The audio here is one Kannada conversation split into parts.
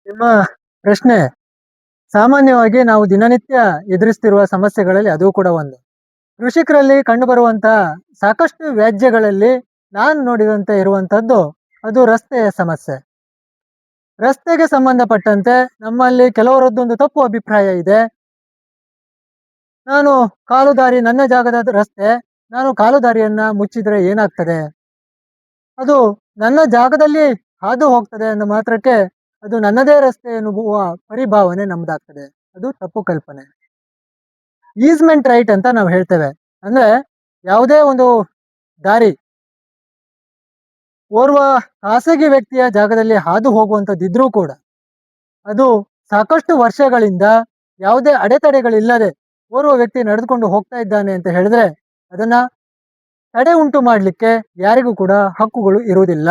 ನಿಮ್ಮ ಪ್ರಶ್ನೆ ಸಾಮಾನ್ಯವಾಗಿ ನಾವು ದಿನನಿತ್ಯ ಎದುರಿಸ್ತಿರುವ ಸಮಸ್ಯೆಗಳಲ್ಲಿ ಅದು ಕೂಡ ಒಂದು. ಕೃಷಿಕರಲ್ಲಿ ಕಂಡುಬರುವಂತಹ ಸಾಕಷ್ಟು ವ್ಯಾಜ್ಯಗಳಲ್ಲಿ ನಾನು ನೋಡಿದಂತೆ ಇರುವಂತದ್ದು ಅದು ರಸ್ತೆಯ ಸಮಸ್ಯೆ. ರಸ್ತೆಗೆ ಸಂಬಂಧಪಟ್ಟಂತೆ ನಮ್ಮಲ್ಲಿ ಕೆಲವರದ್ದೊಂದು ತಪ್ಪು ಅಭಿಪ್ರಾಯ ಇದೆ. ನಾನು ಕಾಲುದಾರಿ ನನ್ನ ಜಾಗದ ರಸ್ತೆ, ನಾನು ಕಾಲುದಾರಿಯನ್ನ ಮುಚ್ಚಿದ್ರೆ ಏನಾಗ್ತದೆ? ಅದು ನನ್ನ ಜಾಗದಲ್ಲಿ ಹಾದು ಹೋಗ್ತದೆ ಅನ್ನೋ ಮಾತ್ರಕ್ಕೆ ಅದು ನನ್ನದೇ ರಸ್ತೆ ಎನ್ನುವ ಪರಿಭಾವನೆ ನಮ್ದಾಗ್ತದೆ. ಅದು ತಪ್ಪು ಕಲ್ಪನೆ. ಈಸ್ಮೆಂಟ್ ರೈಟ್ ಅಂತ ನಾವು ಹೇಳ್ತೇವೆ. ಅಂದ್ರೆ ಯಾವುದೇ ಒಂದು ದಾರಿ ಓರ್ವ ಖಾಸಗಿ ವ್ಯಕ್ತಿಯ ಜಾಗದಲ್ಲಿ ಹಾದು ಹೋಗುವಂಥದ್ದಿದ್ರೂ ಕೂಡ ಅದು ಸಾಕಷ್ಟು ವರ್ಷಗಳಿಂದ ಯಾವುದೇ ಅಡೆತಡೆಗಳಿಲ್ಲದೆ ಓರ್ವ ವ್ಯಕ್ತಿ ನಡೆದುಕೊಂಡು ಹೋಗ್ತಾ ಇದ್ದಾನೆ ಅಂತ ಹೇಳಿದ್ರೆ ಅದನ್ನ ತಡೆ ಉಂಟು ಮಾಡಲಿಕ್ಕೆ ಯಾರಿಗೂ ಕೂಡ ಹಕ್ಕುಗಳು ಇರುವುದಿಲ್ಲ.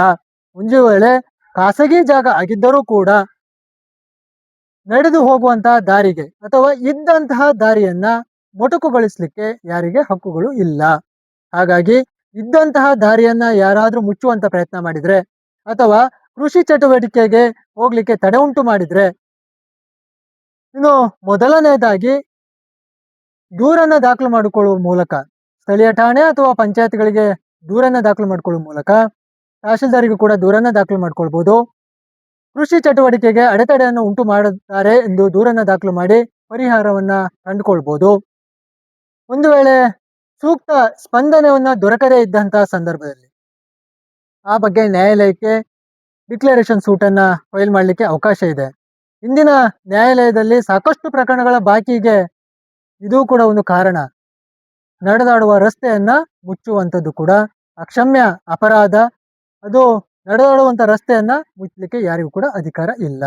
ಒಂದು ವೇಳೆ ಖಾಸಗಿ ಜಾಗ ಆಗಿದ್ದರೂ ಕೂಡ ನಡೆದು ಹೋಗುವಂತಹ ದಾರಿಗೆ ಅಥವಾ ಇದ್ದಂತಹ ದಾರಿಯನ್ನ ಮೊಟಕುಗೊಳಿಸಲಿಕ್ಕೆ ಯಾರಿಗೆ ಹಕ್ಕುಗಳು ಇಲ್ಲ. ಹಾಗಾಗಿ ಇದ್ದಂತಹ ದಾರಿಯನ್ನ ಯಾರಾದರೂ ಮುಚ್ಚುವಂತ ಪ್ರಯತ್ನ ಮಾಡಿದ್ರೆ ಅಥವಾ ಕೃಷಿ ಚಟುವಟಿಕೆಗೆ ಹೋಗ್ಲಿಕ್ಕೆ ತಡೆ ಉಂಟು ಮಾಡಿದ್ರೆ, ಇನ್ನು ಮೊದಲನೇದಾಗಿ ದೂರನ್ನ ದಾಖಲು ಮಾಡಿಕೊಳ್ಳುವ ಮೂಲಕ ಸ್ಥಳೀಯ ಠಾಣೆ ಅಥವಾ ಪಂಚಾಯತ್ಗಳಿಗೆ ದೂರನ್ನ ದಾಖಲು ಮಾಡಿಕೊಳ್ಳುವ ಮೂಲಕ ತಹಶೀಲ್ದಾರಿಗೂ ಕೂಡ ದೂರನ್ನ ದಾಖಲು ಮಾಡ್ಕೊಳ್ಬೋದು. ಕೃಷಿ ಚಟುವಟಿಕೆಗೆ ಅಡೆತಡೆಯನ್ನು ಉಂಟು ಮಾಡುತ್ತಾರೆ ಎಂದು ದೂರನ್ನ ದಾಖಲು ಮಾಡಿ ಪರಿಹಾರವನ್ನ ಕಂಡುಕೊಳ್ಬೋದು. ಒಂದು ವೇಳೆ ಸೂಕ್ತ ಸ್ಪಂದನೆಯನ್ನ ದೊರಕದೇ ಇದ್ದಂತಹ ಸಂದರ್ಭದಲ್ಲಿ ಆ ಬಗ್ಗೆ ನ್ಯಾಯಾಲಯಕ್ಕೆ ಡಿಕ್ಲರೇಷನ್ ಸೂಟನ್ನ ಫೈಲ್ ಮಾಡಲಿಕ್ಕೆ ಅವಕಾಶ ಇದೆ. ಇಂದಿನ ನ್ಯಾಯಾಲಯದಲ್ಲಿ ಸಾಕಷ್ಟು ಪ್ರಕರಣಗಳ ಬಾಕಿಗೆ ಇದು ಕೂಡ ಒಂದು ಕಾರಣ. ನಡೆದಾಡುವ ರಸ್ತೆಯನ್ನ ಮುಚ್ಚುವಂಥದ್ದು ಕೂಡ ಅಕ್ಷಮ್ಯ ಅಪರಾಧ. ಅದು ನಡೆದಾಡುವಂಥ ರಸ್ತೆಯನ್ನ ಮುಚ್ಚಲಿಕ್ಕೆ ಯಾರಿಗೂ ಕೂಡ ಅಧಿಕಾರ ಇಲ್ಲ.